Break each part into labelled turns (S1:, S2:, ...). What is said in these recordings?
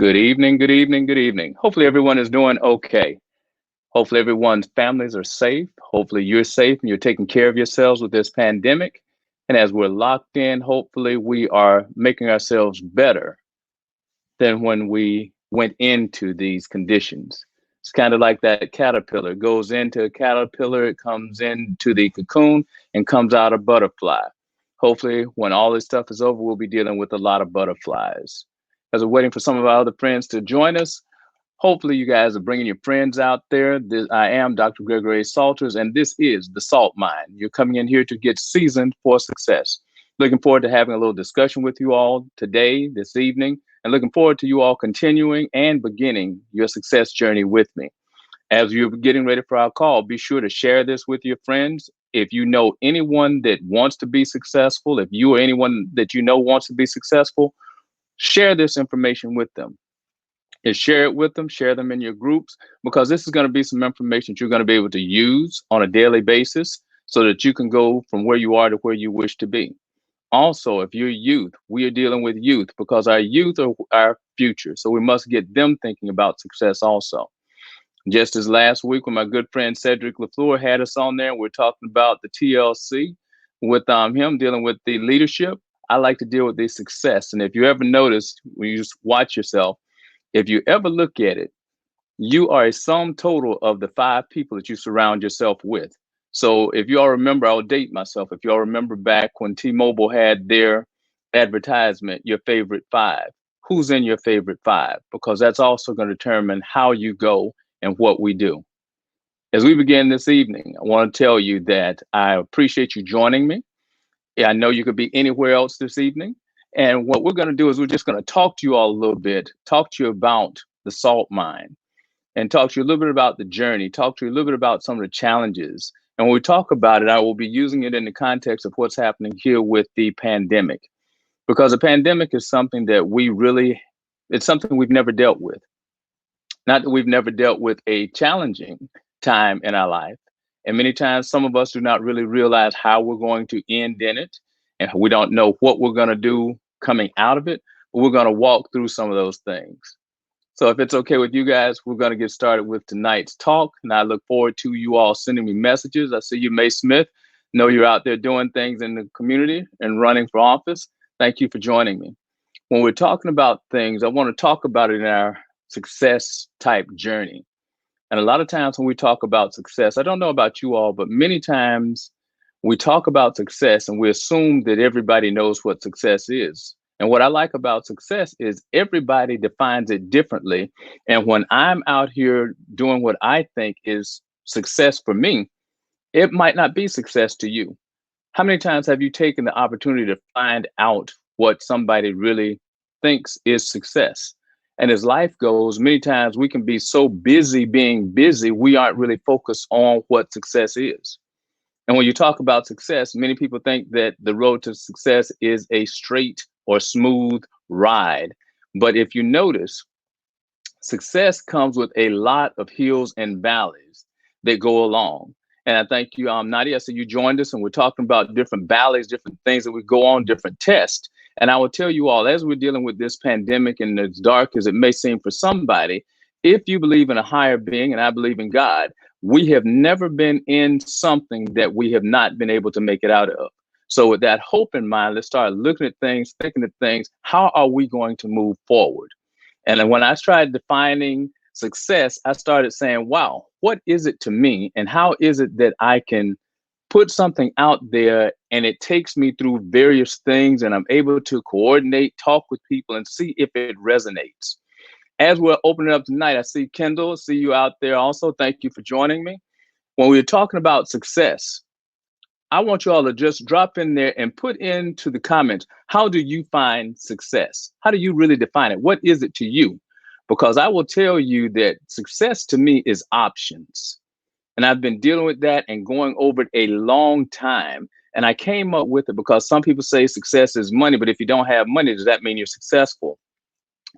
S1: Good evening, good evening, good evening. Hopefully, everyone is doing okay. Hopefully, everyone's families are safe. Hopefully, you're safe and you're taking care of yourselves with this pandemic. And as we're locked in, hopefully, we are making ourselves better than when we went into these conditions. It's kind of like that caterpillar. It goes into a caterpillar, it comes into the cocoon and comes out a butterfly. Hopefully, when all this stuff is over, we'll be dealing with a lot of butterflies. As we're waiting for some of our other friends to join us, hopefully you guys are bringing your friends out there. I am Dr. Gregory Salters, and this is the Salt Mine. You're coming in here to get seasoned for success. Looking forward to having a little discussion with you all today, this evening, and looking forward to you all continuing and beginning your success journey with me. As you're getting ready for our call, be sure to share this with your friends. If you know anyone that wants to be successful, if you or anyone that you know wants to be successful, share this information with them. And share it with them, share them in your groups, because this is going to be some information that you're going to be able to use on a daily basis so that you can go from where you are to where you wish to be. Also, if you're youth, we are dealing with youth because our youth are our future. So we must get them thinking about success also. Just as last week when my good friend Cedric LaFleur had us on there, we're talking about the TLC with him dealing with the leadership. I like to deal with the success. And if you ever notice, when you just watch yourself, if you ever look at it, you are a sum total of the five people that you surround yourself with. So if you all remember, I'll date myself. If you all remember back when T-Mobile had their advertisement, your favorite five, who's in your favorite five? Because that's also going to determine how you go and what we do. As we begin this evening, I want to tell you that I appreciate you joining me. Yeah, I know you could be anywhere else this evening. And what we're going to do is we're just going to talk to you all a little bit, talk to you about the salt mine, and talk to you a little bit about the journey, talk to you a little bit about some of the challenges. And when we talk about it, I will be using it in the context of what's happening here with the pandemic, because a pandemic is something that it's something we've never dealt with. Not that we've never dealt with a challenging time in our life. And many times, some of us do not really realize how we're going to end in it. And we don't know what we're going to do coming out of it, but we're going to walk through some of those things. So if it's okay with you guys, we're going to get started with tonight's talk. And I look forward to you all sending me messages. I see you, May Smith. Know you're out there doing things in the community and running for office. Thank you for joining me. When we're talking about things, I want to talk about it in our success type journey. And a lot of times when we talk about success, I don't know about you all, but many times we talk about success and we assume that everybody knows what success is. And what I like about success is everybody defines it differently. And when I'm out here doing what I think is success for me, it might not be success to you. How many times have you taken the opportunity to find out what somebody really thinks is success? And as life goes, many times we can be so busy being busy, we aren't really focused on what success is. And when you talk about success, many people think that the road to success is a straight or smooth ride. But if you notice, success comes with a lot of hills and valleys that go along. And I thank you, Nadia. So you joined us and we're talking about different valleys, different things that we go on, different tests. And I will tell you all, as we're dealing with this pandemic and as dark as it may seem for somebody, if you believe in a higher being, and I believe in God, we have never been in something that we have not been able to make it out of. So with that hope in mind, let's start looking at things, thinking of things. How are we going to move forward? And then when I started defining success, I started saying, wow, what is it to me? And how is it that I can put something out there and it takes me through various things and I'm able to coordinate, talk with people and see if it resonates. As we're opening up tonight, I see Kendall, see you out there also. Thank you for joining me. When we're talking about success, I want you all to just drop in there and put into the comments, how do you find success? How do you really define it? What is it to you? Because I will tell you that success to me is options. And I've been dealing with that and going over it a long time. And I came up with it because some people say success is money, but if you don't have money, does that mean you're successful?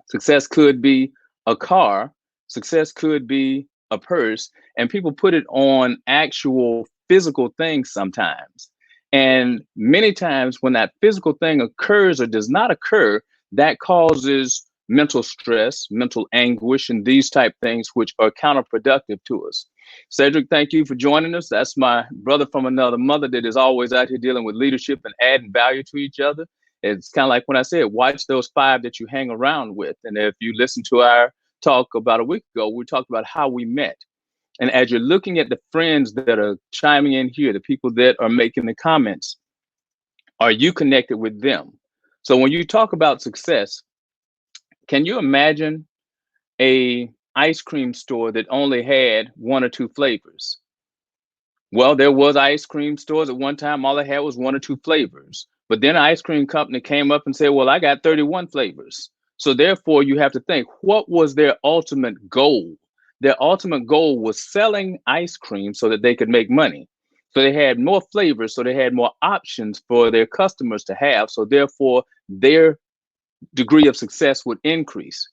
S1: Success could be a car, success could be a purse, and people put it on actual physical things sometimes. And many times when that physical thing occurs or does not occur, that causes mental stress, mental anguish, and these type things which are counterproductive to us. Cedric, thank you for joining us. That's my brother from another mother that is always out here dealing with leadership and adding value to each other. It's kind of like when I said, watch those 5 that you hang around with. And if you listen to our talk about a week ago, we talked about how we met. And as you're looking at the friends that are chiming in here, the people that are making the comments, are you connected with them? So when you talk about success, can you imagine a ice cream store that only had 1 or 2 flavors? Well, there was ice cream stores at one time, all they had was 1 or 2 flavors. But then an ice cream company came up and said, well, I got 31 flavors. So therefore, you have to think, what was their ultimate goal? Their ultimate goal was selling ice cream so that they could make money. So they had more flavors, so they had more options for their customers to have. So therefore, their degree of success would increase.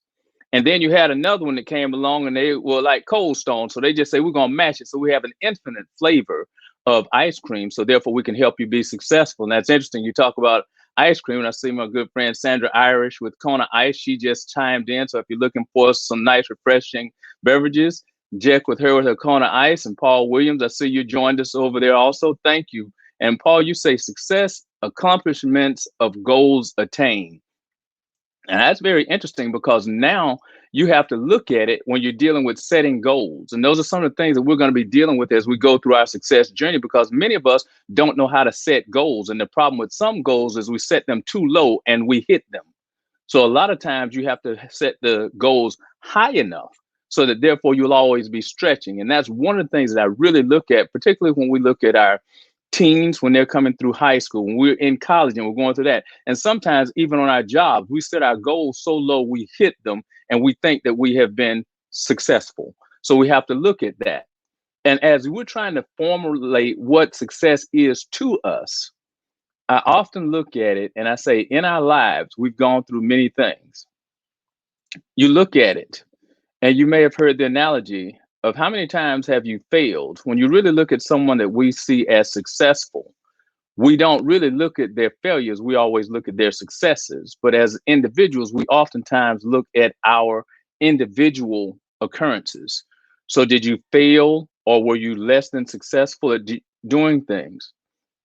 S1: And then you had another one that came along and they were like Cold Stone. So they just say, we're going to match it. So we have an infinite flavor of ice cream. So therefore, we can help you be successful. And that's interesting. You talk about ice cream. And I see my good friend Sandra Irish with Kona Ice. She just chimed in. So if you're looking for some nice, refreshing beverages, Jack with her Kona Ice. And Paul Williams, I see you joined us over there also. Thank you. And Paul, you say success, accomplishments of goals attained. And that's very interesting because now you have to look at it when you're dealing with setting goals. And those are some of the things that we're going to be dealing with as we go through our success journey, because many of us don't know how to set goals. And the problem with some goals is we set them too low and we hit them. So a lot of times you have to set the goals high enough so that therefore you'll always be stretching. And that's one of the things that I really look at, particularly when we look at our teens when they're coming through high school, when we're in college and we're going through that. And sometimes even on our jobs, we set our goals so low, we hit them and we think that we have been successful. So we have to look at that. And as we're trying to formulate what success is to us, I often look at it and I say, in our lives, we've gone through many things. You look at it and you may have heard the analogy of how many times have you failed? When you really look at someone that we see as successful, we don't really look at their failures. We always look at their successes. But as individuals, we oftentimes look at our individual occurrences. So did you fail or were you less than successful at doing things?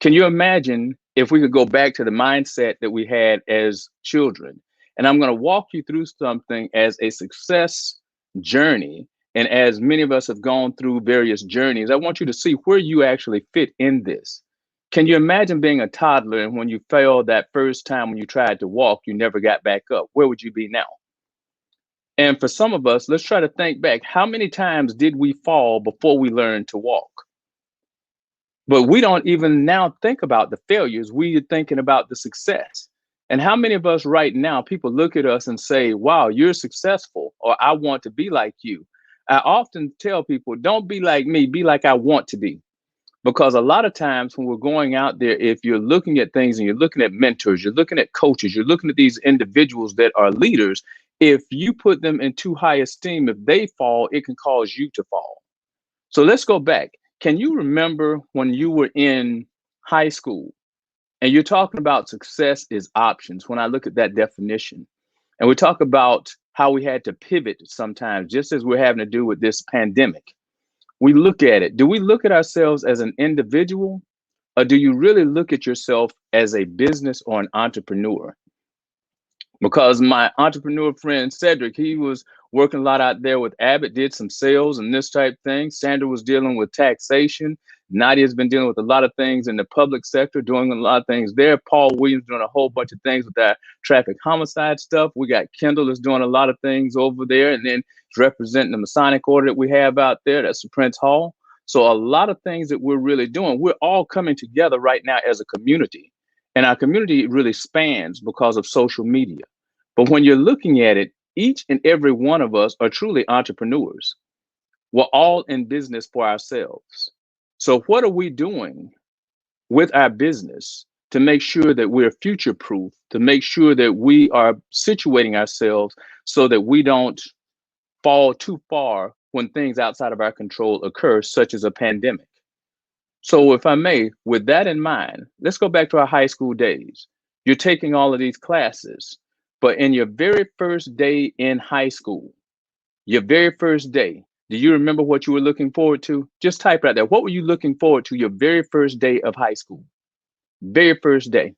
S1: Can you imagine if we could go back to the mindset that we had as children? And I'm going to walk you through something as a success journey. And as many of us have gone through various journeys, I want you to see where you actually fit in this. Can you imagine being a toddler and when you failed that first time when you tried to walk, you never got back up? Where would you be now? And for some of us, let's try to think back. How many times did we fall before we learned to walk? But we don't even now think about the failures. We're thinking about the success. And how many of us right now, people look at us and say, wow, you're successful, or I want to be like you. I often tell people, don't be like me, be like I want to be. Because a lot of times when we're going out there, if you're looking at things and you're looking at mentors, you're looking at coaches, you're looking at these individuals that are leaders, if you put them in too high esteem, if they fall, it can cause you to fall. So let's go back. Can you remember when you were in high school and you're talking about success is options? When I look at that definition and we talk about how we had to pivot sometimes, just as we're having to do with this pandemic, we look at it. Do we look at ourselves as an individual, or do you really look at yourself as a business or an entrepreneur? Because my entrepreneur friend Cedric, he was working a lot out there with Abbott, did some sales and this type thing. Sandra was dealing with taxation. Nadia's been dealing with a lot of things in the public sector, doing a lot of things there. Paul Williams doing a whole bunch of things with that traffic homicide stuff. We got Kendall is doing a lot of things over there, and then representing the Masonic order that we have out there. That's the Prince Hall. So a lot of things that we're really doing, we're all coming together right now as a community. And our community really spans because of social media. But when you're looking at it, each and every one of us are truly entrepreneurs. We're all in business for ourselves. So what are we doing with our business to make sure that we're future proof, to make sure that we are situating ourselves so that we don't fall too far when things outside of our control occur, such as a pandemic? So if I may, with that in mind, let's go back to our high school days. You're taking all of these classes. But in your very first day in high school, your very first day, do you remember what you were looking forward to? Just type it out there. What were you looking forward to your very first day of high school? Very first day.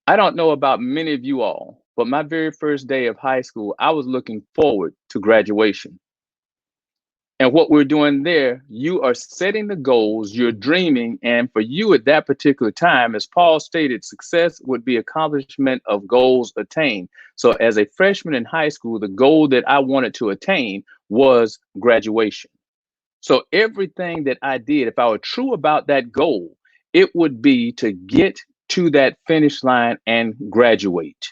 S1: I don't know about many of you all, but my very first day of high school, I was looking forward to graduation. And what we're doing there, you are setting the goals, you're dreaming. And for you at that particular time, as Paul stated, success would be accomplishment of goals attained. So as a freshman in high school, the goal that I wanted to attain was graduation. So everything that I did, if I were true about that goal, it would be to get to that finish line and graduate.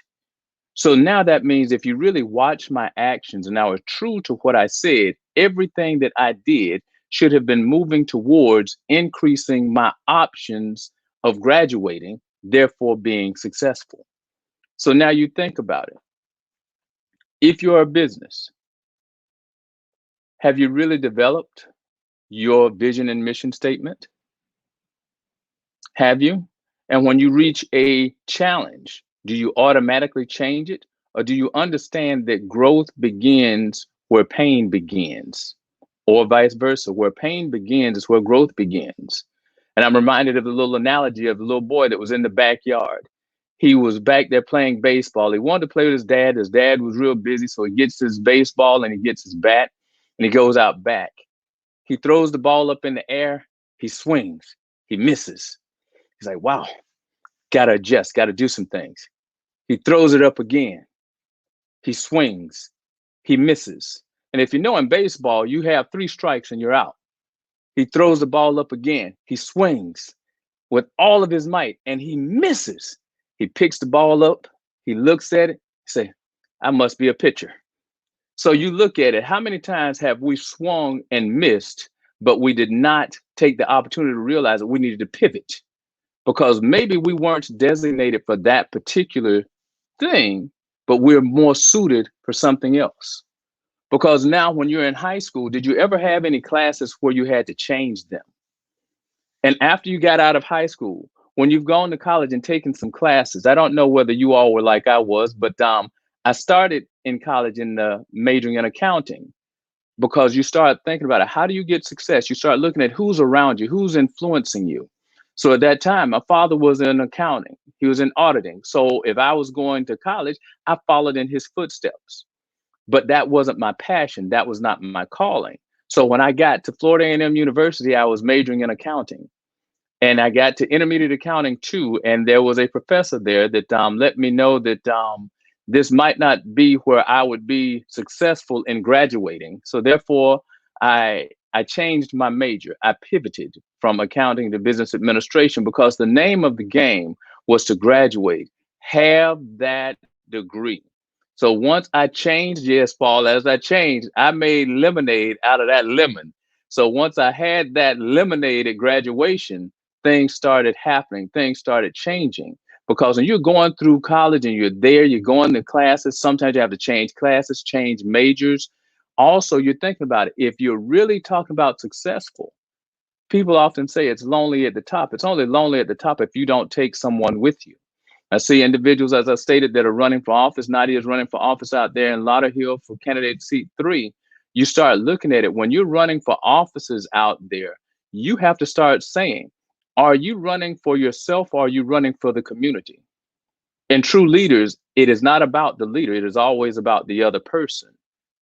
S1: So now that means if you really watch my actions and I was true to what I said, everything that I did should have been moving towards increasing my options of graduating, therefore being successful. So now you think about it. If you're a business, have you really developed your vision and mission statement? Have you? And when you reach a challenge, do you automatically change it? Or do you understand that growth begins where pain begins? Or vice versa, where pain begins is where growth begins. And I'm reminded of the little analogy of the little boy that was in the backyard. He was back there playing baseball. He wanted to play with his dad. His dad was real busy. So he gets his baseball and he gets his bat and he goes out back. He throws the ball up in the air. He swings. He misses. He's like, wow, got to adjust, got to do some things. He throws it up again. He swings. He misses. And if you know in baseball, you have 3 strikes and you're out. He throws the ball up again. He swings with all of his might and he misses. He picks the ball up. He looks at it. He say, I must be a pitcher. So you look at it. How many times have we swung and missed, but we did not take the opportunity to realize that we needed to pivot? Because maybe we weren't designated for that particular thing, but we're more suited for something else. Because now when you're in high school, did you ever have any classes where you had to change them? And after you got out of high school, when you've gone to college and taken some classes, I don't know whether you all were like I was, but I started in college majoring in accounting because you start thinking about it. How do you get success? You start looking at who's around you, who's influencing you. So at that time, my father was in accounting. He was in auditing. So if I was going to college, I followed in his footsteps. But that wasn't my passion. That was not my calling. So when I got to Florida A&M University, I was majoring in accounting. And I got to intermediate accounting too. And there was a professor there that let me know that this might not be where I would be successful in graduating. So therefore, I changed my major. I pivoted from accounting to business administration because the name of the game was to graduate, have that degree. So once I changed, yes, Paul, as I changed, I made lemonade out of that lemon. So once I had that lemonade at graduation, things started happening, things started changing. Because when you're going through college and you're there, you're going to classes, sometimes you have to change classes, change majors. Also, you're thinking about it. If you're really talking about successful, people often say it's lonely at the top. It's only lonely at the top if you don't take someone with you. I see individuals, as I stated, that are running for office. Nadia is running for office out there in Lauderhill for candidate seat 3. You start looking at it. When you're running for offices out there, you have to start saying, are you running for yourself or are you running for the community? In true leaders, it is not about the leader. It is always about the other person.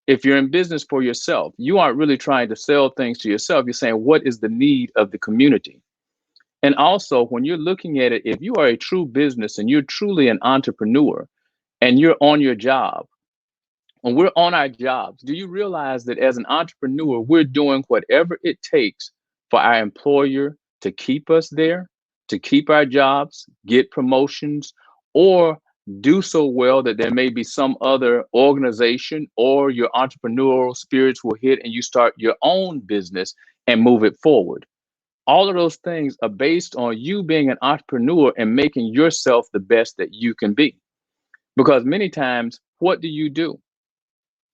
S1: If you're in business for yourself, you aren't really trying to sell things to yourself. You're saying, what is the need of the community? And also, when you're looking at it, if you are a true business and you're truly an entrepreneur and you're on your job, when we're on our jobs, do you realize that as an entrepreneur, we're doing whatever it takes for our employer to keep us there, to keep our jobs, get promotions, or do so well that there may be some other organization or your entrepreneurial spirits will hit and you start your own business and move it forward. All of those things are based on you being an entrepreneur and making yourself the best that you can be. Because many times, what do you do?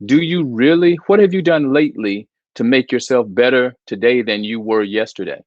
S1: Do you really, what have you done lately to make yourself better today than you were yesterday?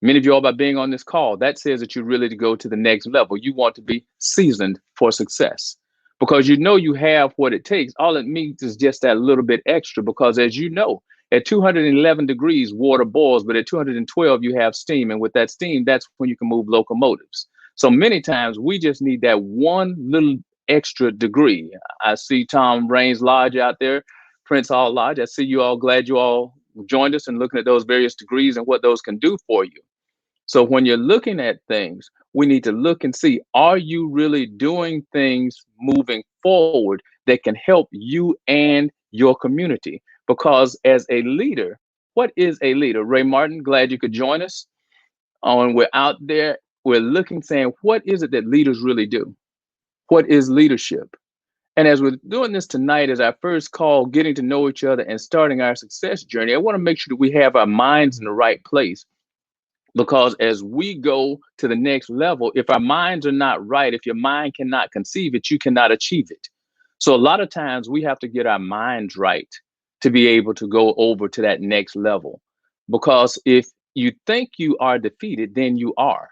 S1: Many of you all, by being on this call, that says that you're really to go to the next level. You want to be seasoned for success because you know you have what it takes. All it needs is just that little bit extra because, as you know, at 211 degrees, water boils, but at 212, you have steam. And with that steam, that's when you can move locomotives. So many times we just need that one little extra degree. I see Tom Raines Lodge out there, Prince Hall Lodge. I see you all, glad you all joined us and looking at those various degrees and what those can do for you. So when you're looking at things, we need to look and see, are you really doing things moving forward that can help you and your community? Because as a leader, what is a leader? Ray Martin, glad you could join us. When we're out there, we're looking, saying, what is it that leaders really do? What is leadership? And as we're doing this tonight, as our first call, getting to know each other and starting our success journey, I want to make sure that we have our minds in the right place. Because as we go to the next level, if our minds are not right, if your mind cannot conceive it, you cannot achieve it. So a lot of times we have to get our minds right to be able to go over to that next level. Because if you think you are defeated, then you are.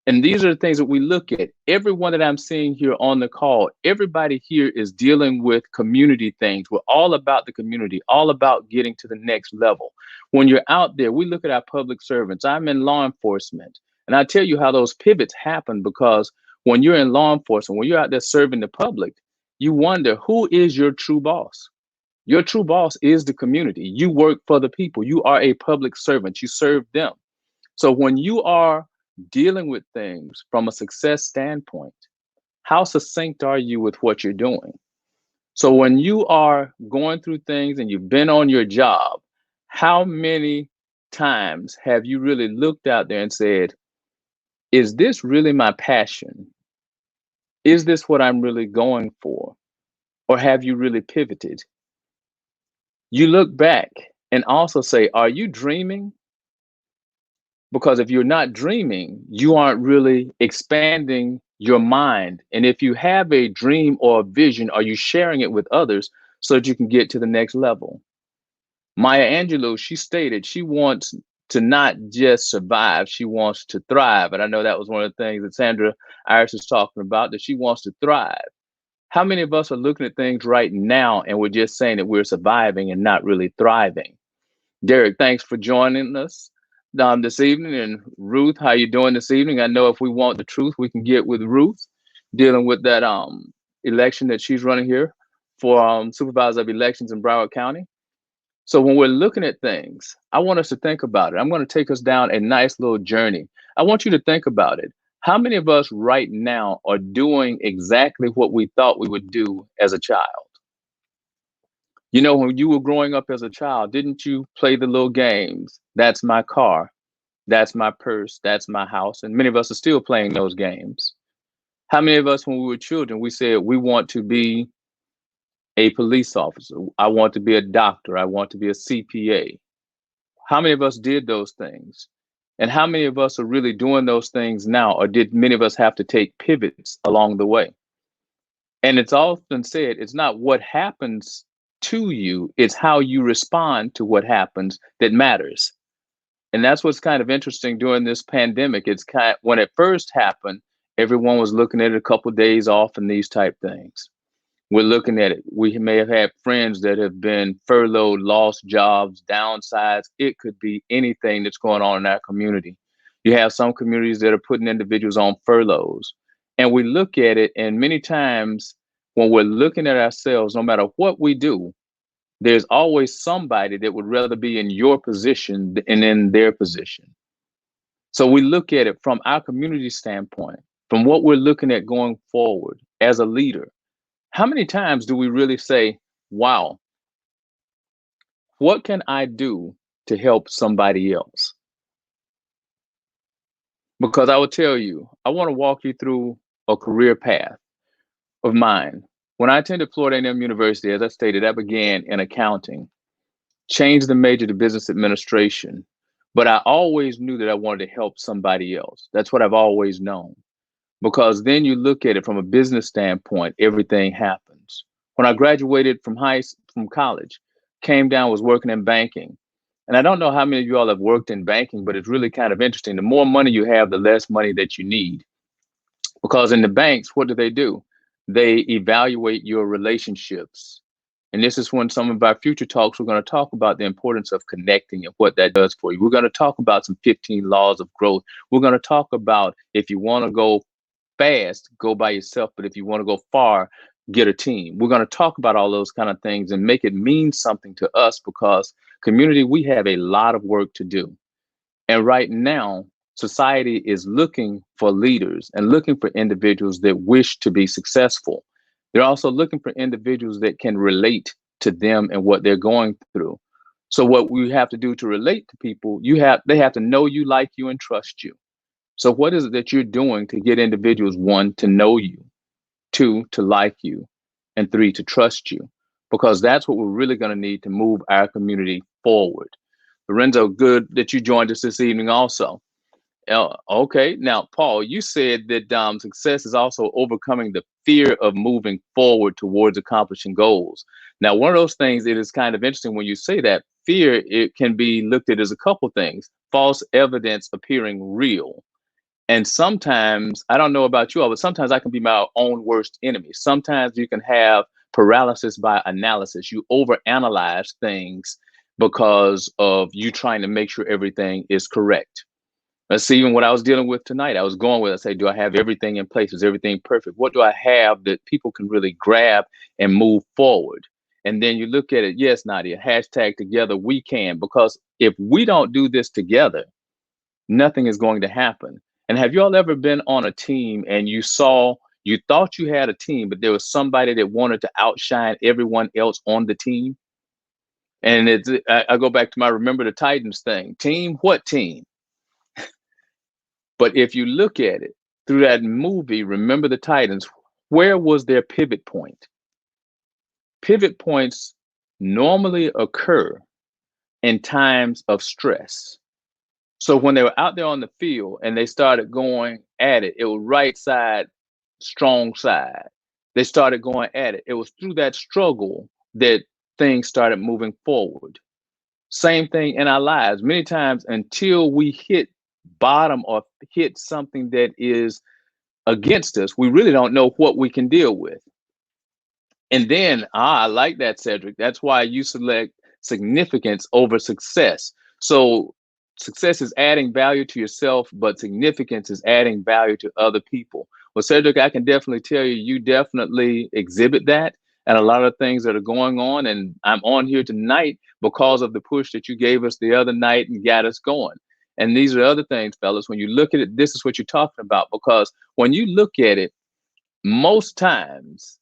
S1: And these are the things that we look at. Everyone that I'm seeing here on the call, everybody here is dealing with community things. We're all about the community, all about getting to the next level. When you're out there, we look at our public servants. I'm in law enforcement, and I tell you how those pivots happen because when you're in law enforcement, when you're out there serving the public, you wonder, who is your true boss? Your true boss is the community. You work for the people. You are a public servant. You serve them. So when you are dealing with things from a success standpoint, how succinct are you with what you're doing? So when you are going through things and you've been on your job, how many times have you really looked out there and said, is this really my passion? Is this what I'm really going for? Or have you really pivoted? You look back and also say, are you dreaming? Because if you're not dreaming, you aren't really expanding your mind. And if you have a dream or a vision, are you sharing it with others so that you can get to the next level? Maya Angelou, she stated she wants to not just survive, she wants to thrive. And I know that was one of the things that Sandra Iris was talking about, that she wants to thrive. How many of us are looking at things right now and we're just saying that we're surviving and not really thriving? Derek, thanks for joining us this evening. And Ruth, how you doing this evening? I know if we want the truth, we can get with Ruth dealing with that election that she's running here for supervisor of elections in Broward County. So when we're looking at things, I want us to think about it. I'm going to take us down a nice little journey. I want you to think about it. How many of us right now are doing exactly what we thought we would do as a child? You know, when you were growing up as a child, didn't you play the little games? That's my car. That's my purse. That's my house. And many of us are still playing those games. How many of us, when we were children, we said we want to be a police officer? I want to be a doctor. I want to be a CPA. How many of us did those things? And how many of us are really doing those things now? Or did many of us have to take pivots along the way? And it's often said, it's not what happens to you, it's how you respond to what happens that matters. And that's what's kind of interesting during this pandemic. It's kind of, when it first happened, everyone was looking at it, a couple of days off and these type things. We're looking at it. We may have had friends that have been furloughed, lost jobs, downsized. It could be anything that's going on in our community. You have some communities that are putting individuals on furloughs. And we look at it, and many times when we're looking at ourselves, no matter what we do, there's always somebody that would rather be in your position than in their position. So we look at it from our community standpoint, from what we're looking at going forward as a leader. How many times do we really say, wow, what can I do to help somebody else? Because I will tell you, I want to walk you through a career path of mine. When I attended Florida A&M University, as I stated, I began in accounting, changed the major to business administration, but I always knew that I wanted to help somebody else. That's what I've always known. Because then you look at it from a business standpoint, everything happens. When I graduated from college, came down, was working in banking. And I don't know how many of you all have worked in banking, but it's really kind of interesting. The more money you have, the less money that you need. Because in the banks, what do? They evaluate your relationships. And this is when some of our future talks, we're going to talk about the importance of connecting and what that does for you. We're going to talk about some 15 laws of growth. We're going to talk about if you want to go fast, go by yourself. But if you want to go far, get a team. We're going to talk about all those kind of things and make it mean something to us because community, we have a lot of work to do. And right now, society is looking for leaders and looking for individuals that wish to be successful. They're also looking for individuals that can relate to them and what they're going through. So what we have to do to relate to people, they have to know you, like you, and trust you. So what is it that you're doing to get individuals, one, to know you, two, to like you, and three, to trust you? Because that's what we're really going to need to move our community forward. Lorenzo, good that you joined us this evening also. Okay, now, Paul, you said that success is also overcoming the fear of moving forward towards accomplishing goals. Now, one of those things, it is kind of interesting when you say that fear, it can be looked at as a couple things: false evidence appearing real. And sometimes, I don't know about you all, but sometimes I can be my own worst enemy. Sometimes you can have paralysis by analysis. You overanalyze things because of you trying to make sure everything is correct. Let's see, even what I was dealing with tonight, I was going with, I say, do I have everything in place? Is everything perfect? What do I have that people can really grab and move forward? And then you look at it, yes, Nadia, hashtag together we can, because if we don't do this together, nothing is going to happen. And have you all ever been on a team and you thought you had a team, but there was somebody that wanted to outshine everyone else on the team? And I go back to my Remember the Titans thing. Team, what team? But if you look at it through that movie, Remember the Titans, where was their pivot point? Pivot points normally occur in times of stress. So when they were out there on the field and they started going at it, it was right side, strong side. They started going at it. It was through that struggle that things started moving forward. Same thing in our lives. Many times until we hit bottom or hit something that is against us, we really don't know what we can deal with. And then, I like that, Cedric. That's why you select significance over success. So success is adding value to yourself, but significance is adding value to other people. Well, Cedric, I can definitely tell you, you definitely exhibit that and a lot of things that are going on. And I'm on here tonight because of the push that you gave us the other night and got us going. And these are other things, fellas. When you look at it, this is what you're talking about. Because when you look at it, most times,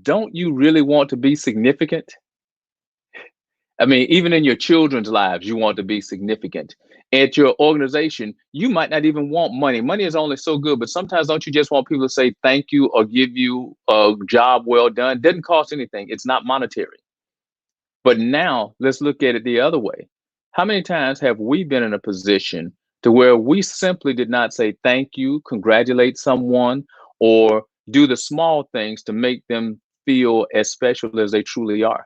S1: don't you really want to be significant? I mean, even in your children's lives, you want to be significant. At your organization, you might not even want money. Money is only so good, but sometimes don't you just want people to say thank you or give you a job well done? It doesn't cost anything. It's not monetary. But now let's look at it the other way. How many times have we been in a position to where we simply did not say thank you, congratulate someone, or do the small things to make them feel as special as they truly are?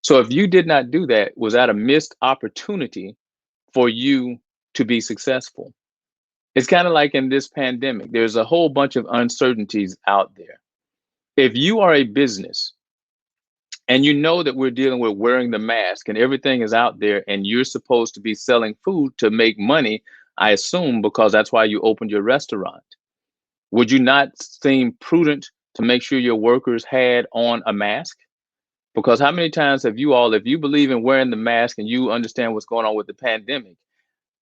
S1: So if you did not do that, was that a missed opportunity for you to be successful? It's kind of like in this pandemic, there's a whole bunch of uncertainties out there. If you are a business and you know that we're dealing with wearing the mask and everything is out there and you're supposed to be selling food to make money, I assume, because that's why you opened your restaurant, would you not seem prudent to make sure your workers had on a mask? Because how many times have you all, if you believe in wearing the mask and you understand what's going on with the pandemic,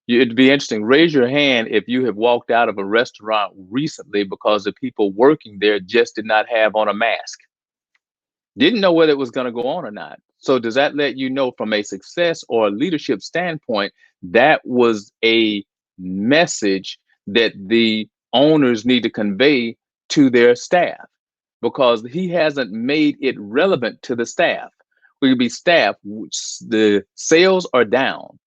S1: it'd be interesting. Raise your hand if you have walked out of a restaurant recently because the people working there just did not have on a mask. Didn't know whether it was going to go on or not. So does that let you know from a success or a leadership standpoint, that was a message that the owners need to convey to their staff? Because he hasn't made it relevant to the staff. We could be staff, the sales are down.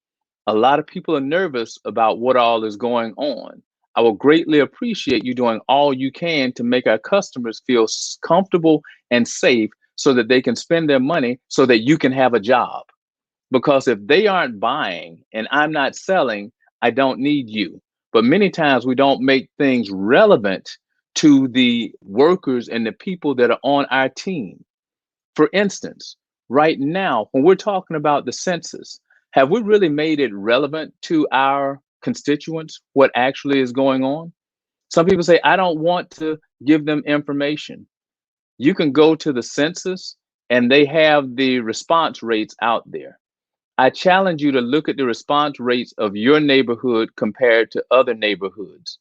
S1: A lot of people are nervous about what all is going on. I will greatly appreciate you doing all you can to make our customers feel comfortable and safe so that they can spend their money so that you can have a job. Because if they aren't buying and I'm not selling, I don't need you. But many times we don't make things relevant to the workers and the people that are on our team. For instance, right now, when we're talking about the census, have we really made it relevant to our constituents what actually is going on? Some people say, I don't want to give them information. You can go to the census and they have the response rates out there. I challenge you to look at the response rates of your neighborhood compared to other neighborhoods.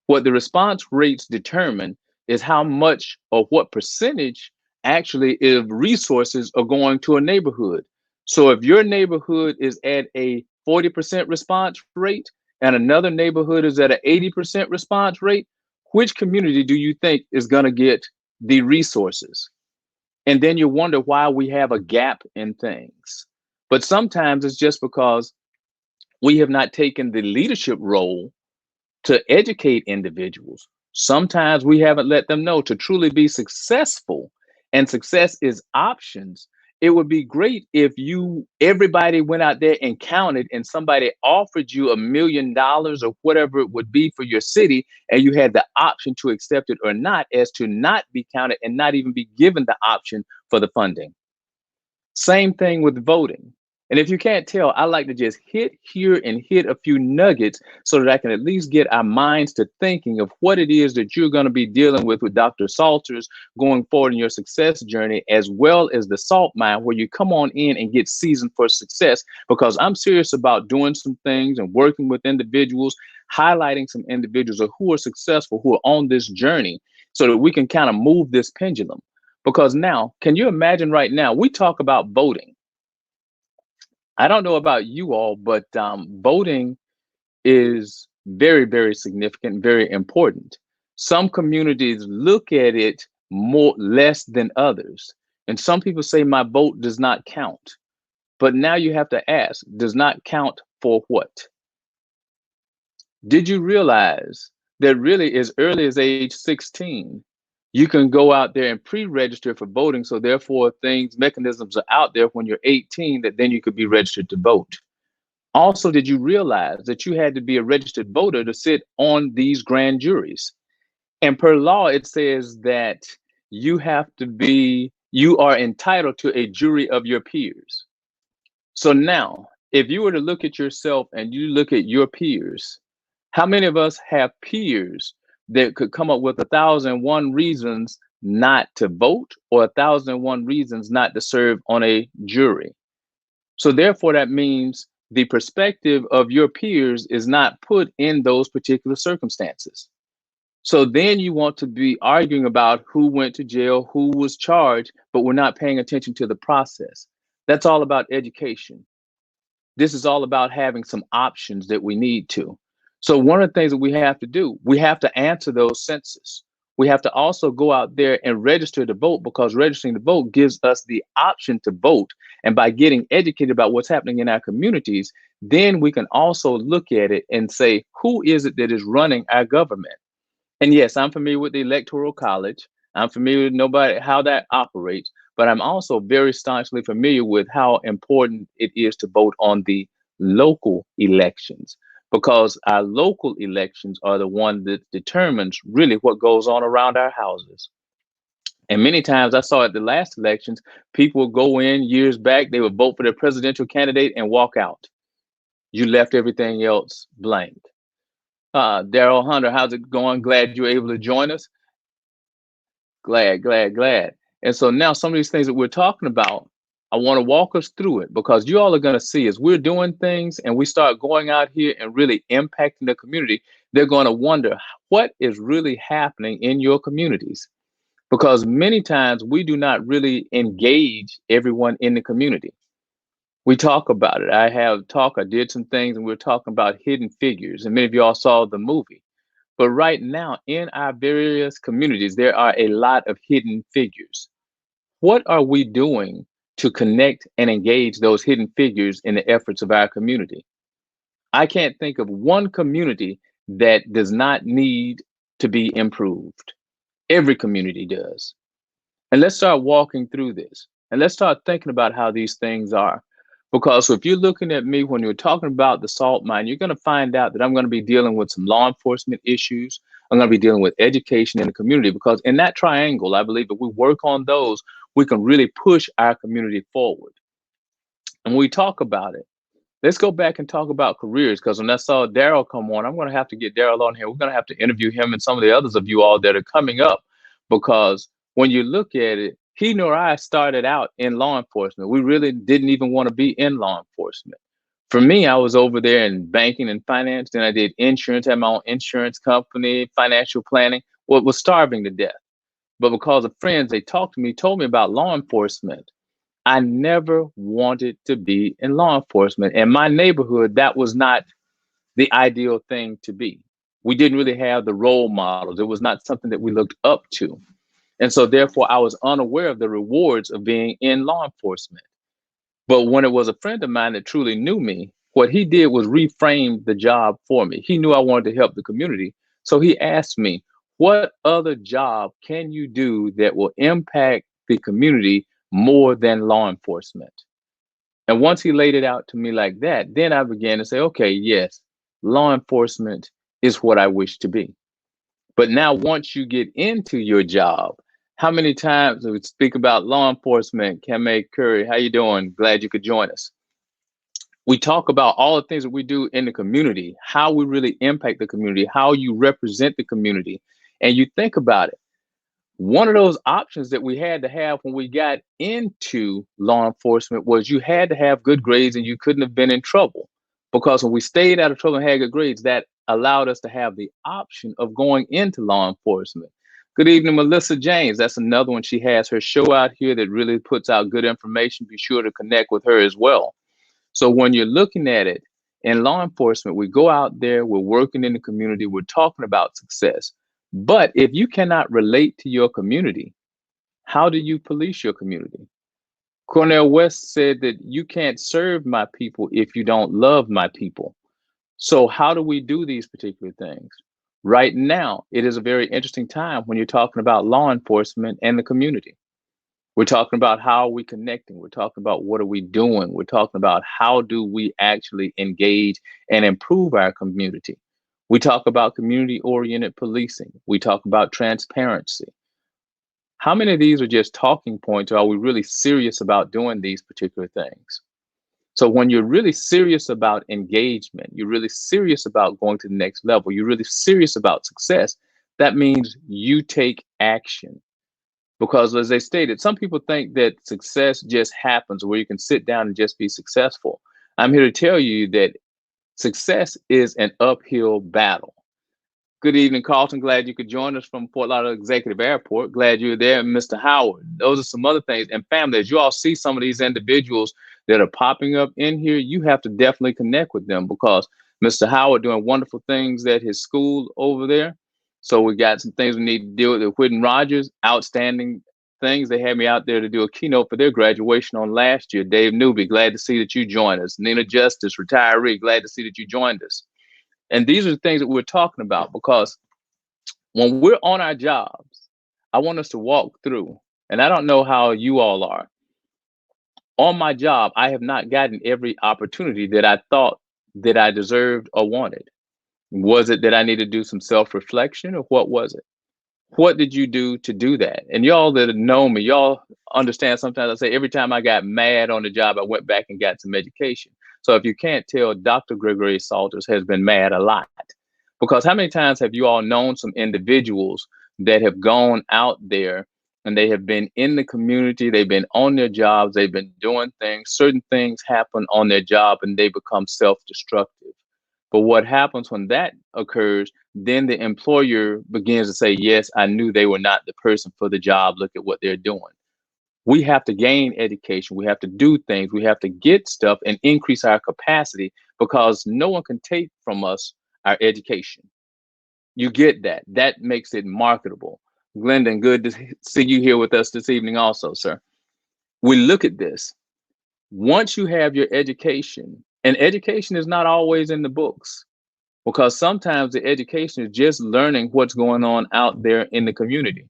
S1: What the response rates determine is how much or what percentage actually of resources are going to a neighborhood. So if your neighborhood is at a 40% response rate and another neighborhood is at an 80% response rate, which community do you think is going to get the resources? And then you wonder why we have a gap in things. But sometimes it's just because we have not taken the leadership role to educate individuals. Sometimes we haven't let them know to truly be successful, and success is options. It would be great if everybody went out there and counted and somebody offered you $1 million or whatever it would be for your city, and you had the option to accept it or not, as to not be counted and not even be given the option for the funding. Same thing with voting. And if you can't tell, I like to just hit here and hit a few nuggets so that I can at least get our minds to thinking of what it is that you're going to be dealing with Dr. Salters going forward in your success journey, as well as the Salt Mine, where you come on in and get seasoned for success. Because I'm serious about doing some things and working with individuals, highlighting some individuals who are successful, who are on this journey, so that we can kind of move this pendulum. Because now, can you imagine right now, we talk about voting. I don't know about you all, but voting is very, very significant, very important. Some communities look at it more less than others. And some people say my vote does not count. But now you have to ask, does not count for what? Did you realize that really as early as age 16, you can go out there and pre-register for voting? So therefore mechanisms are out there when you're 18 that then you could be registered to vote. Also, did you realize that you had to be a registered voter to sit on these grand juries? And per law, it says that you are entitled to a jury of your peers. So now, if you were to look at yourself and you look at your peers, how many of us have peers that could come up with 1,001 reasons not to vote or 1,001 reasons not to serve on a jury? So therefore, that means the perspective of your peers is not put in those particular circumstances. So then you want to be arguing about who went to jail, who was charged, but we're not paying attention to the process. That's all about education. This is all about having some options that we need to. So one of the things that we have to do, we have to answer those census. We have to also go out there and register to vote, because registering to vote gives us the option to vote. And by getting educated about what's happening in our communities, then we can also look at it and say, who is it that is running our government? And yes, I'm familiar with the Electoral College. I'm familiar with how that operates, but I'm also very staunchly familiar with how important it is to vote on the local elections, because our local elections are the one that determines really what goes on around our houses. And many times I saw at the last elections, people would go in years back, they would vote for their presidential candidate and walk out. You left everything else blank. Daryl Hunter, how's it going? Glad you're able to join us. Glad, glad, glad. And so now some of these things that we're talking about, I want to walk us through it, because you all are going to see as we're doing things and we start going out here and really impacting the community, they're going to wonder what is really happening in your communities. Because many times we do not really engage everyone in the community. We talk about it. I did some things and we we're talking about Hidden Figures, and many of y'all saw the movie. But right now, in our various communities, there are a lot of hidden figures. What are we doing to connect and engage those hidden figures in the efforts of our community? I can't think of one community that does not need to be improved. Every community does. And let's start walking through this. And let's start thinking about how these things are. Because if you're looking at me when you're talking about the salt mine, you're going to find out that I'm going to be dealing with some law enforcement issues. I'm going to be dealing with education in the community, because in that triangle, I believe if we work on those, we can really push our community forward. And when we talk about it, let's go back and talk about careers, because when I saw Daryl come on, I'm going to have to get Daryl on here. We're going to have to interview him and some of the others of you all that are coming up, because when you look at it, he nor I started out in law enforcement. We really didn't even want to be in law enforcement. For me, I was over there in banking and finance. Then I did insurance, had my own insurance company, financial planning. Well, was starving to death. But because of friends, they talked to me, told me about law enforcement. I never wanted to be in law enforcement. In my neighborhood, that was not the ideal thing to be. We didn't really have the role models. It was not something that we looked up to. And so, therefore, I was unaware of the rewards of being in law enforcement. But when it was a friend of mine that truly knew me, what he did was reframe the job for me. He knew I wanted to help the community. So he asked me, what other job can you do that will impact the community more than law enforcement? And once he laid it out to me like that, then I began to say, okay, yes, law enforcement is what I wish to be. But now, once you get into your job, how many times we speak about law enforcement? Kame Curry, how you doing? Glad you could join us. We talk about all the things that we do in the community, how we really impact the community, how you represent the community. And you think about it. One of those options that we had to have when we got into law enforcement was you had to have good grades and you couldn't have been in trouble. Because when we stayed out of trouble and had good grades, that allowed us to have the option of going into law enforcement. Good evening, Melissa James. That's another one. She has her show out here that really puts out good information. Be sure to connect with her as well. So when you're looking at it in law enforcement, we go out there, we're working in the community, we're talking about success. But if you cannot relate to your community, how do you police your community? Cornel West said that you can't serve my people if you don't love my people. So how do we do these particular things? Right now, it is a very interesting time when you're talking about law enforcement and the community. We're talking about how are we connecting. We're talking about what are we doing. We're talking about how do we actually engage and improve our community. We talk about community-oriented policing. We talk about transparency. How many of these are just talking points, or are we really serious about doing these particular things? So when you're really serious about engagement, you're really serious about going to the next level, you're really serious about success, that means you take action. Because as they stated, some people think that success just happens where you can sit down and just be successful. I'm here to tell you that success is an uphill battle. Good evening, Carlton. Glad you could join us from Fort Lauderdale Executive Airport. Glad you're there, Mr. Howard. Those are some other things. And family, as you all see some of these individuals that are popping up in here, you have to definitely connect with them, because Mr. Howard doing wonderful things at his school over there. So we got some things we need to deal with Whitten Rogers, outstanding things. They had me out there to do a keynote for their graduation on last year. Dave Newby, glad to see that you joined us. Nina Justice, retiree, glad to see that you joined us. And these are the things that we're talking about, because when we're on our jobs, I want us to walk through, and I don't know how you all are. On my job, I have not gotten every opportunity that I thought that I deserved or wanted. Was it that I need to do some self-reflection, or what was it? What did you do to do that? And y'all that know me, y'all understand sometimes I say every time I got mad on the job, I went back and got some education. So if you can't tell, Dr. Gregory Salters has been mad a lot. Because how many times have you all known some individuals that have gone out there and they have been in the community, they've been on their jobs, they've been doing things, certain things happen on their job and they become self-destructive. But what happens when that occurs, then the employer begins to say, yes, I knew they were not the person for the job. Look at what they're doing. We have to gain education. We have to do things. We have to get stuff and increase our capacity, because no one can take from us our education. You get that. That makes it marketable. Glendon, good to see you here with us this evening also, sir. We look at this. Once you have your education, and education is not always in the books, because sometimes the education is just learning what's going on out there in the community.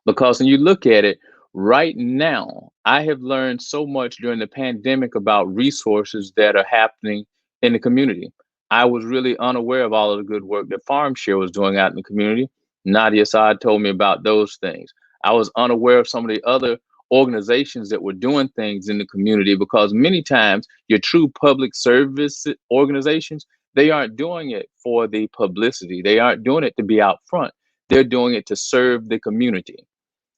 S1: Because when you look at it, Right now, I have learned so much during the pandemic about resources that are happening in the community. I was really unaware of all of the good work that FarmShare was doing out in the community. Nadia Saad told me about those things. I was unaware of some of the other organizations that were doing things in the community because many times your true public service organizations, they aren't doing it for the publicity. They aren't doing it to be out front. They're doing it to serve the community.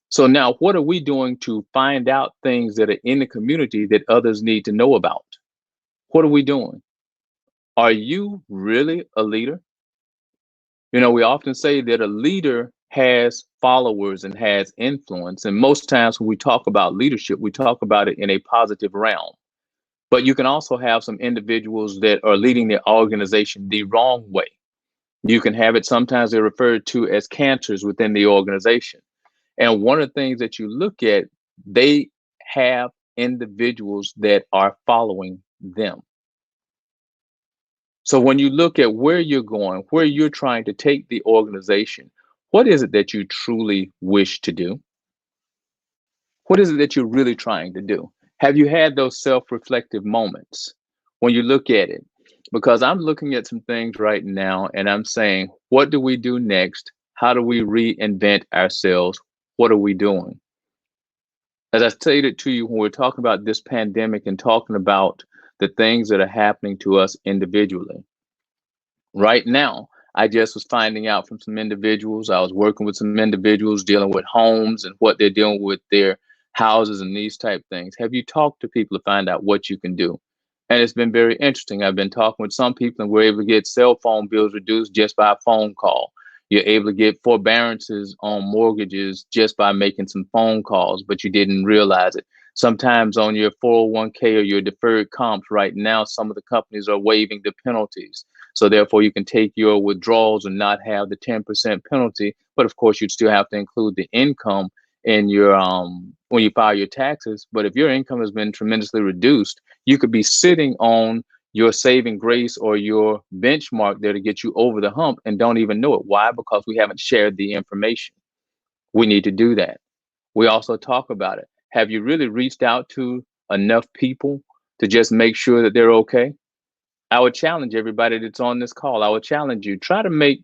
S1: So now what are we doing to find out things that are in the community that others need to know about? What are we doing? Are you really a leader? You know, we often say that a leader has followers and has influence. And most times when we talk about leadership, we talk about it in a positive realm. But you can also have some individuals that are leading their organization the wrong way. You can have it, sometimes they're referred to as cancers within the organization. And one of the things that you look at, they have individuals that are following them. So when you look at where you're going, where you're trying to take the organization, what is it that you truly wish to do? What is it that you're really trying to do? Have you had those self-reflective moments when you look at it? Because I'm looking at some things right now and I'm saying, what do we do next? How do we reinvent ourselves? What are we doing? As I stated to you when we're talking about this pandemic and talking about the things that are happening to us individually. Right now, I just was finding out from some individuals. I was working with some individuals dealing with homes and what they're dealing with their houses and these type things. Have you talked to people to find out what you can do? And it's been very interesting. I've been talking with some people and we're able to get cell phone bills reduced just by a phone call. You're able to get forbearances on mortgages just by making some phone calls, but you didn't realize it. Sometimes on your 401k or your deferred comps right now, some of the companies are waiving the penalties. So therefore, you can take your withdrawals and not have the 10% penalty. But of course, you'd still have to include the income in your when you file your taxes. But if your income has been tremendously reduced, you could be sitting on your saving grace or your benchmark there to get you over the hump and don't even know it. Why? Because we haven't shared the information. We need to do that. We also talk about it. Have you really reached out to enough people to just make sure that they're okay? I would challenge everybody that's on this call. I would challenge you, try to make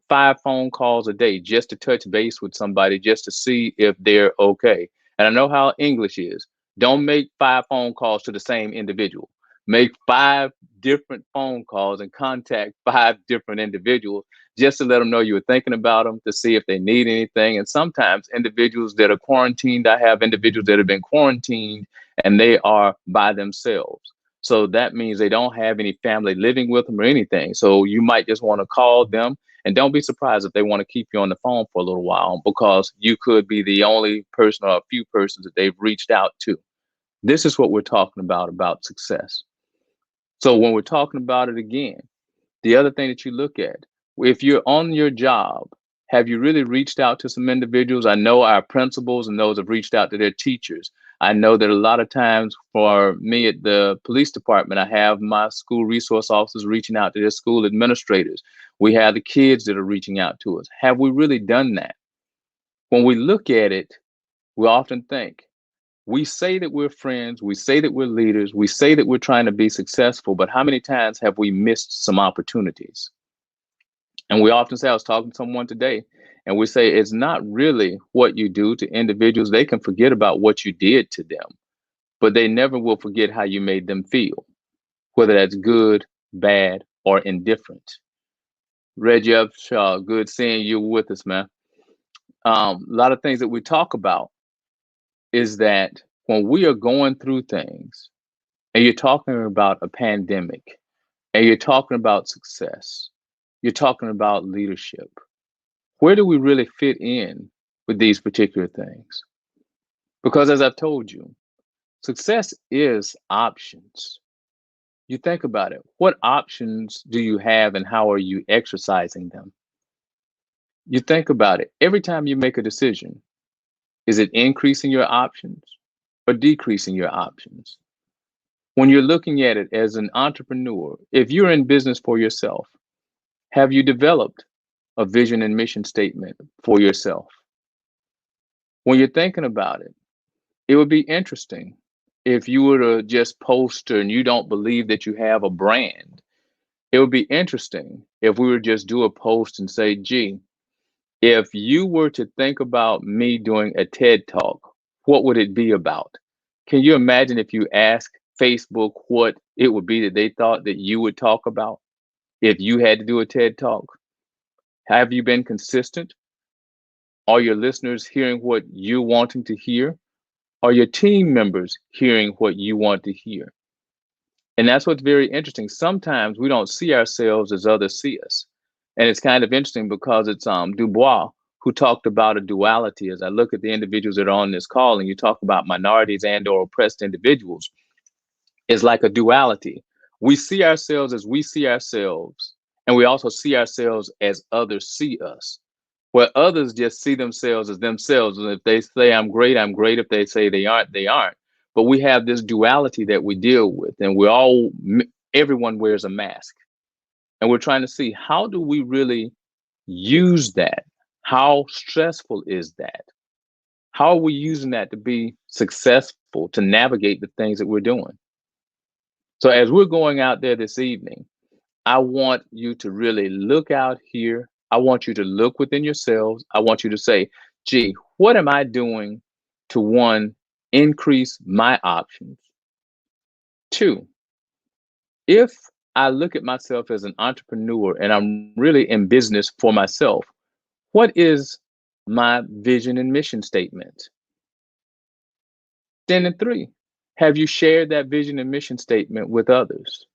S1: 5 phone calls a day just to touch base with somebody, just to see if they're okay. And I know how English is. Don't make 5 phone calls to the same individual. Make 5 different phone calls and contact 5 different individuals just to let them know you were thinking about them, to see if they need anything. And sometimes individuals that are quarantined, I have individuals that have been quarantined and they are by themselves. So that means they don't have any family living with them or anything. So you might just want to call them, and don't be surprised if they want to keep you on the phone for a little while because you could be the only person or a few persons that they've reached out to. This is what we're talking about success. So when we're talking about it again, the other thing that you look at, if you're on your job, have you really reached out to some individuals? I know our principals and those have reached out to their teachers. I know that a lot of times for me at the police department, I have my school resource officers reaching out to their school administrators. We have the kids that are reaching out to us. Have we really done that? When we look at it, we often think, we say that we're friends, we say that we're leaders, we say that we're trying to be successful, but how many times have we missed some opportunities? And we often say, I was talking to someone today, and we say it's not really what you do to individuals. They can forget about what you did to them, but they never will forget how you made them feel, whether that's good, bad, or indifferent. Reggie Upshaw, good seeing you with us, man. A lot of things that we talk about is that when we are going through things, and you're talking about a pandemic, and you're talking about success, you're talking about leadership, where do we really fit in with these particular things? Because as I've told you, success is options. You think about it. What options do you have and how are you exercising them? You think about it. Every time you make a decision, is it increasing your options or decreasing your options? When you're looking at it as an entrepreneur, if you're in business for yourself, have you developed a vision and mission statement for yourself? When you're thinking about it, It would be interesting if you were to just post and you don't believe that you have a brand. It would be interesting if we would just do a post and say, gee, if you were to think about me doing a TED talk, what would it be about? Can you imagine if you ask Facebook what it would be that they thought that you would talk about if you had to do a TED talk? Have you been consistent? Are your listeners hearing what you're wanting to hear? Are your team members hearing what you want to hear? And that's what's very interesting. Sometimes we don't see ourselves as others see us. And it's kind of interesting because it's Du Bois who talked about a duality. As I look at the individuals that are on this call and you talk about minorities and or oppressed individuals, it's like a duality. We see ourselves as we see ourselves, and we also see ourselves as others see us. Where others just see themselves as themselves. And if they say I'm great, I'm great. If they say they aren't, they aren't. But we have this duality that we deal with, and everyone wears a mask. And we're trying to see, how do we really use that? How stressful is that? How are we using that to be successful, to navigate the things that we're doing? So as we're going out there this evening, I want you to really look out here. I want you to look within yourselves. I want you to say, gee, what am I doing to, one, increase my options? Two, if I look at myself as an entrepreneur and I'm really in business for myself, what is my vision and mission statement? Then, and three, have you shared that vision and mission statement with others?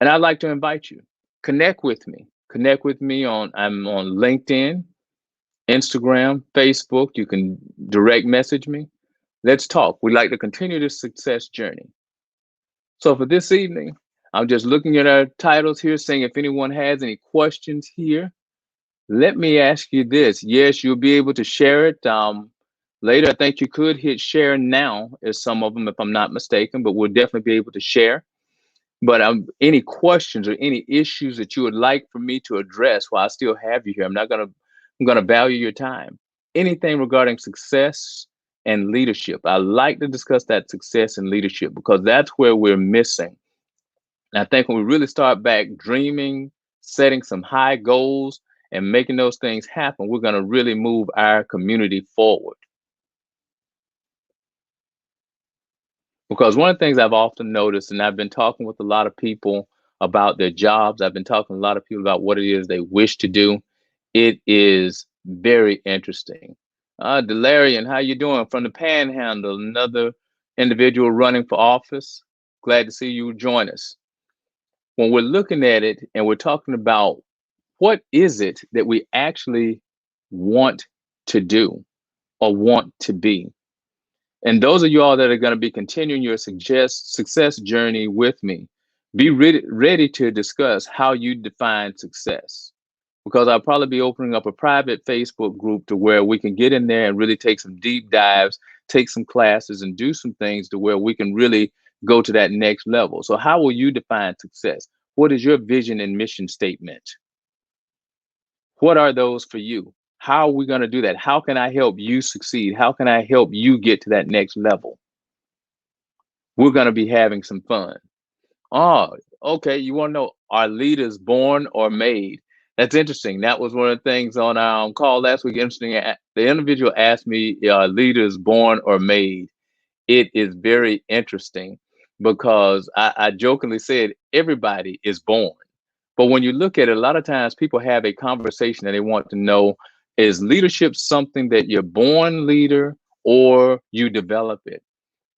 S1: And I'd like to invite you, connect with me. Connect with me I'm on LinkedIn, Instagram, Facebook. You can direct message me. Let's talk. We'd like to continue this success journey. So for this evening, I'm just looking at our titles here, saying if anyone has any questions here, let me ask you this. Yes, you'll be able to share it later. I think you could hit share now as some of them, if I'm not mistaken, but we'll definitely be able to share. But any questions or any issues that you would like for me to address while I still have you here, I'm gonna value your time. Anything regarding success and leadership. I like to discuss that success and leadership because that's where we're missing. And I think when we really start back dreaming, setting some high goals, and making those things happen, we're gonna really move our community forward. Because one of the things I've often noticed, and I've been talking with a lot of people about their jobs, I've been talking to a lot of people about what it is they wish to do. It is very interesting. Delarian, how you doing? From the Panhandle, another individual running for office. Glad to see you join us. When we're looking at it and we're talking about what is it that we actually want to do or want to be, and those of you all that are going to be continuing your success journey with me, be ready to discuss how you define success. Because I'll probably be opening up a private Facebook group to where we can get in there and really take some deep dives, take some classes, and do some things to where we can really go to that next level. So how will you define success? What is your vision and mission statement? What are those for you? How are we going to do that? How can I help you succeed? How can I help you get to that next level? We're going to be having some fun. Oh, okay. You want to know, are leaders born or made? That's interesting. That was one of the things on our call last week. Interesting. The individual asked me, are leaders born or made? It is very interesting because I jokingly said everybody is born. But when you look at it, a lot of times people have a conversation and they want to know, is leadership something that you're born leader or you develop it?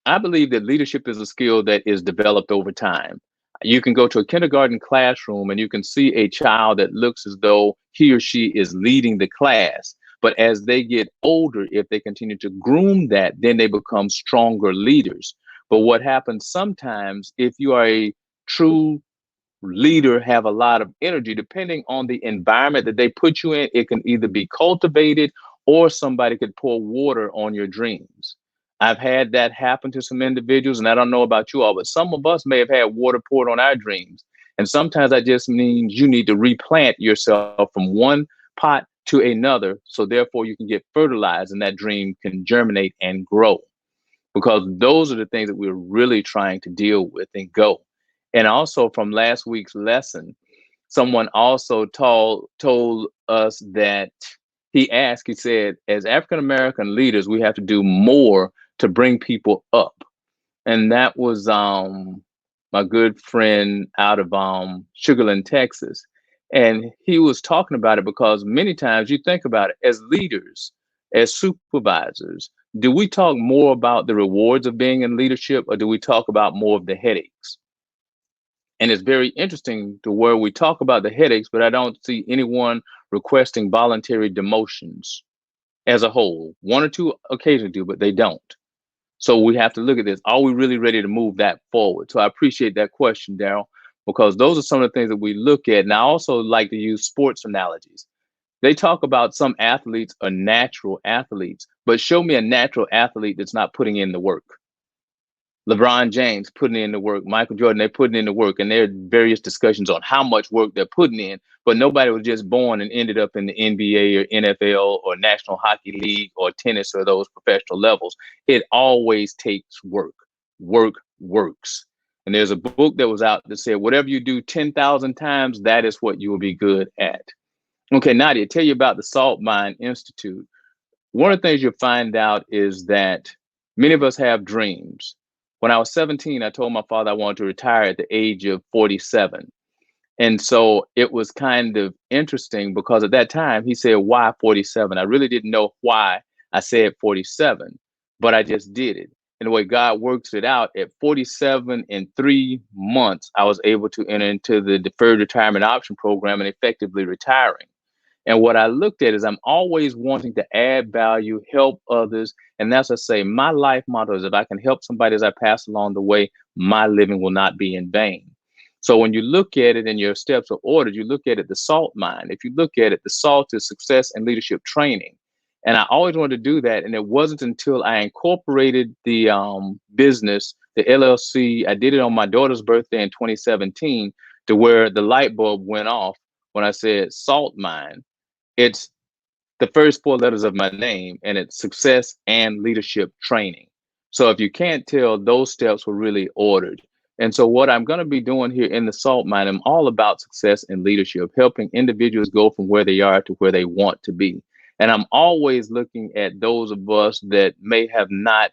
S1: I believe that leadership is a skill that is developed over time. You can go to a kindergarten classroom and you can see a child that looks as though he or she is leading the class. But as they get older, if they continue to groom that, then they become stronger leaders. But what happens sometimes, if you are a true leader, have a lot of energy, depending on the environment that they put you in, it can either be cultivated or somebody could pour water on your dreams. I've had that happen to some individuals, and I don't know about you all, but some of us may have had water poured on our dreams. And sometimes that just means you need to replant yourself from one pot to another. So therefore you can get fertilized and that dream can germinate and grow. because those are the things that we're really trying to deal with and go. And also from last week's lesson, someone also told us that he said, as African American leaders, we have to do more to bring people up. And that was my good friend out of Sugarland, Texas. And he was talking about it because many times you think about it as leaders, as supervisors, do we talk more about the rewards of being in leadership, or do we talk about more of the headaches? And it's very interesting to where we talk about the headaches, but I don't see anyone requesting voluntary demotions as a whole. One or two occasionally do, but they don't. So we have to look at this. Are we really ready to move that forward? So I appreciate that question, Daryl, because those are some of the things that we look at. And I also like to use sports analogies. They talk about some athletes are natural athletes, but show me a natural athlete that's not putting in the work. LeBron James putting in the work, Michael Jordan, they're putting in the work, and there are various discussions on how much work they're putting in, but nobody was just born and ended up in the NBA or NFL or National Hockey League or tennis or those professional levels. It always takes work. Work works. And there's a book that was out that said, whatever you do 10,000 times, that is what you will be good at. Okay, Nadia, tell you about the Salt Mine Institute. One of the things you'll find out is that many of us have dreams. When I was 17, I told my father I wanted to retire at the age of 47. And so it was kind of interesting because at that time he said, why 47? I really didn't know why I said 47, but I just did it. And the way God works it out, at 47 in 3 months, I was able to enter into the deferred retirement option program and effectively retiring. And what I looked at is I'm always wanting to add value, help others. And that's what I say, my life motto is if I can help somebody as I pass along the way, my living will not be in vain. So when you look at it and your steps are ordered, you look at it, the salt mine. If you look at it, the salt is success and leadership training. And I always wanted to do that. And it wasn't until I incorporated the business, the LLC, I did it on my daughter's birthday in 2017, to where the light bulb went off when I said salt mine. It's the first four letters of my name, and it's success and leadership training. So if you can't tell, those steps were really ordered. And so what I'm going to be doing here in the salt mine, I'm all about success and leadership, helping individuals go from where they are to where they want to be. And I'm always looking at those of us that may have not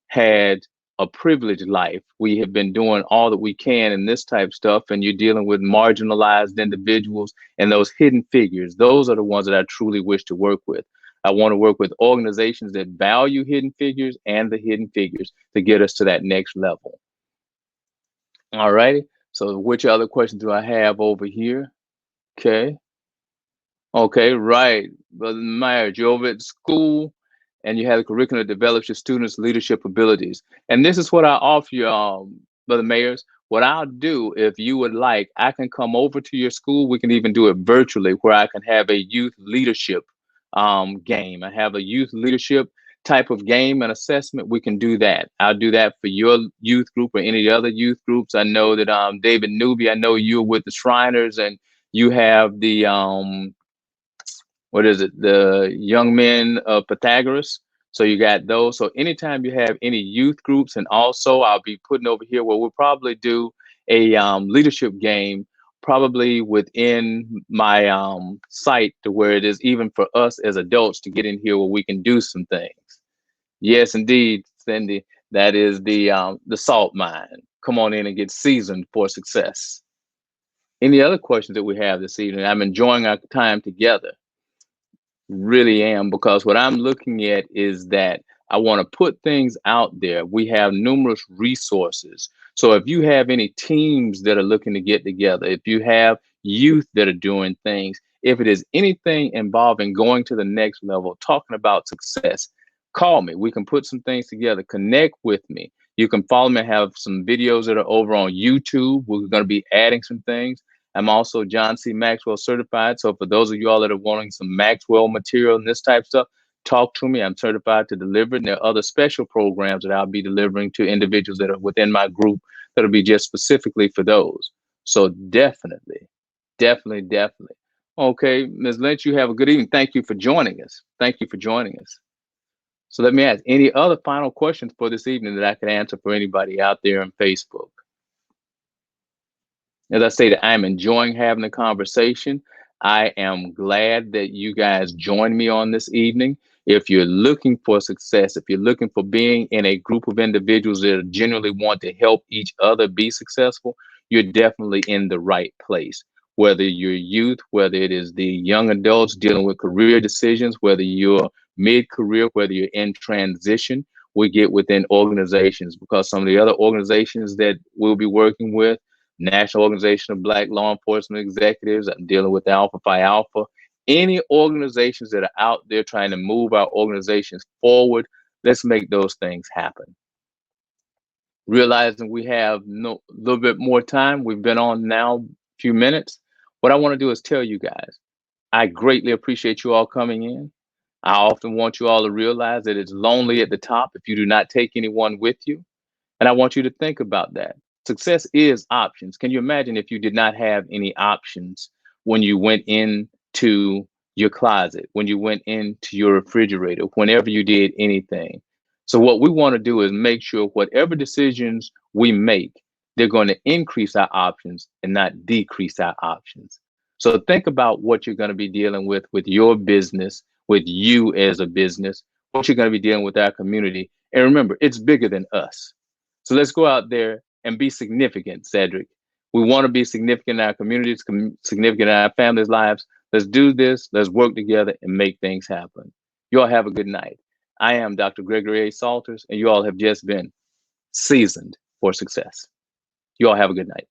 S1: had a privileged life. We have been doing all that we can in this type of stuff, and you're dealing with marginalized individuals and those hidden figures. Those are the ones that I truly wish to work with. I want to work with organizations that value hidden figures and the hidden figures to get us to that next level. All righty. So which other questions do I have over here? Okay. Okay, right. Brother Myers, you're over at school and you have a curriculum that develops your students' leadership abilities. And this is what I offer you, Brother Mayers. What I'll do, if you would like, I can come over to your school. We can even do it virtually, where I can have a youth leadership game. I have a youth leadership type of game and assessment. We can do that. I'll do that for your youth group or any other youth groups. I know that David Newby, I know you're with the Shriners, and you have the what is it, the young men of Pythagoras. So you got those. So anytime you have any youth groups, and also I'll be putting over here where we'll probably do a leadership game, probably within my site, to where it is even for us as adults to get in here where we can do some things. Yes, indeed, Cindy, that is the salt mine. Come on in and get seasoned for success. Any other questions that we have this evening? I'm enjoying our time together. Really am, because what I'm looking at is that I want to put things out there. We have numerous resources. So if you have any teams that are looking to get together, if you have youth that are doing things, if it is anything involving going to the next level, talking about success, call me. We can put some things together. Connect with me. You can follow me. I have some videos that are over on YouTube. We're going to be adding some things. I'm also John C. Maxwell certified. So for those of you all that are wanting some Maxwell material and this type of stuff, talk to me. I'm certified to deliver it. And there are other special programs that I'll be delivering to individuals that are within my group that'll be just specifically for those. So definitely. Okay, Ms. Lynch, you have a good evening. Thank you for joining us. Thank you for joining us. So let me ask, any other final questions for this evening that I could answer for anybody out there on Facebook? As I stated, I'm enjoying having the conversation. I am glad that you guys joined me on this evening. If you're looking for success, if you're looking for being in a group of individuals that genuinely want to help each other be successful, you're definitely in the right place. Whether you're youth, whether it is the young adults dealing with career decisions, whether you're mid career, whether you're in transition, we get within organizations because some of the other organizations that we'll be working with, National Organization of Black Law Enforcement Executives. I'm dealing with Alpha Phi Alpha. Any organizations that are out there trying to move our organizations forward, let's make those things happen. Realizing we have a little bit more time, we've been on now a few minutes. What I want to do is tell you guys, I greatly appreciate you all coming in. I often want you all to realize that it's lonely at the top if you do not take anyone with you. And I want you to think about that. Success is options. Can you imagine if you did not have any options when you went into your closet, when you went into your refrigerator, whenever you did anything? So, what we want to do is make sure whatever decisions we make, they're going to increase our options and not decrease our options. So, think about what you're going to be dealing with your business, with you as a business, what you're going to be dealing with our community. And remember, it's bigger than us. So let's go out there and be significant, Cedric. We want to be significant in our communities, significant in our families' lives. Let's do this. Let's work together and make things happen. You all have a good night. I am Dr. Gregory A. Salters, and you all have just been seasoned for success. You all have a good night.